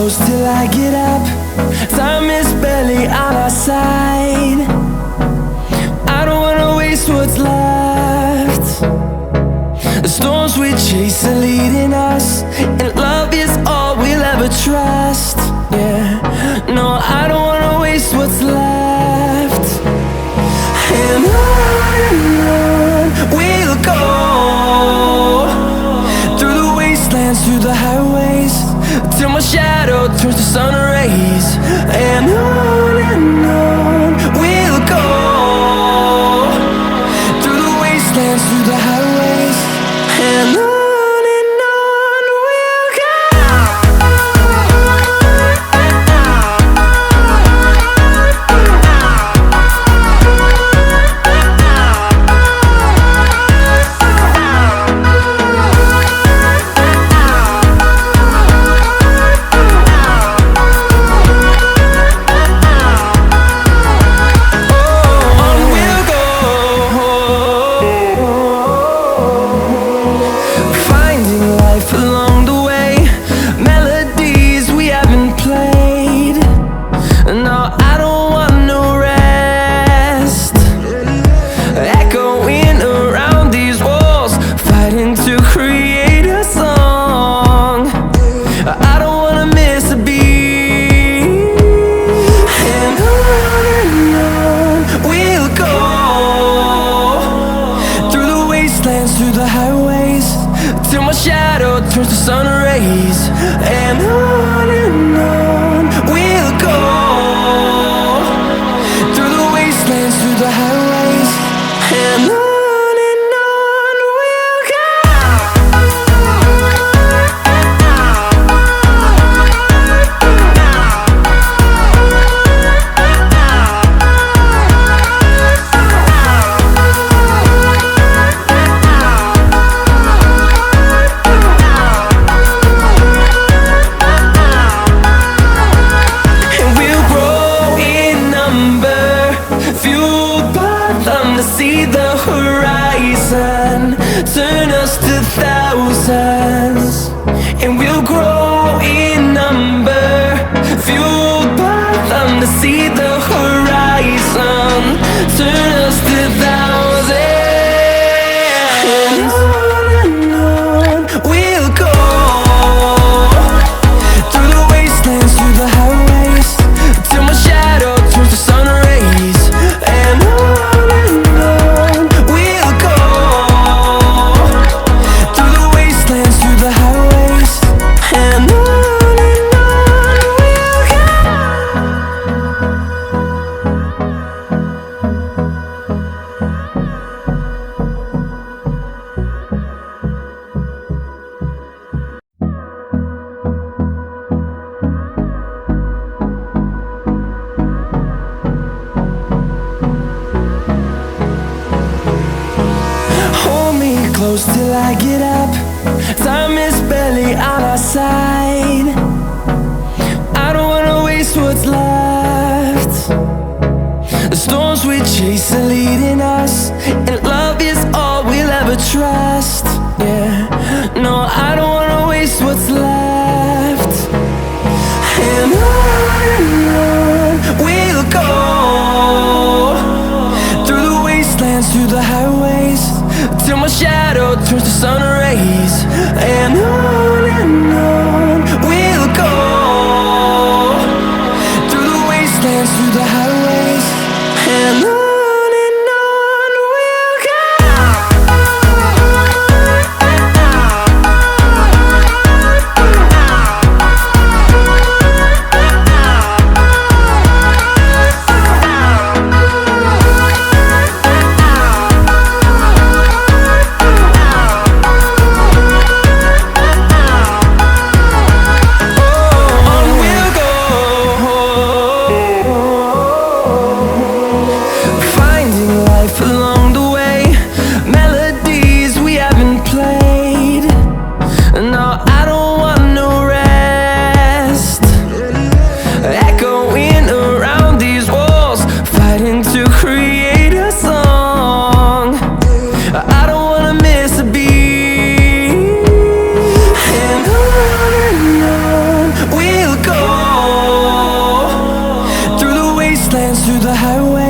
close till I get up. Time is barely on our side. I don't wanna waste what's left. The storms we chase are leading us, and love is all we'll ever trust. Yeah, no, I don't wanna waste what's left. And on we'll go, through the wastelands, through the highways, till my shadow turns to sun rays. And on we'll go, through the wastelands, through the highways, and on. Through the highways, till my shadow turns to sun rays. And on we'll go, through the wastelands, through the highways, and on. See the horizon turn us to thousands, and we'll grow in number, fueled by them to see the horizon turn us to thousands. And on we'll go, through the wastelands, through the highways, till my shadow turns to sun rays. And close till I get up. Time is barely on our side. I don't wanna waste what's left. The storms we chase are leading us, and love is all we'll ever trust. Yeah, no, I don't wanna waste what's left. And on we'll go, through the wastelands, through the highways, till my shadow turns to sun rays. And on we'll go, through the wastelands, through the highways, and on. Oh, the highway.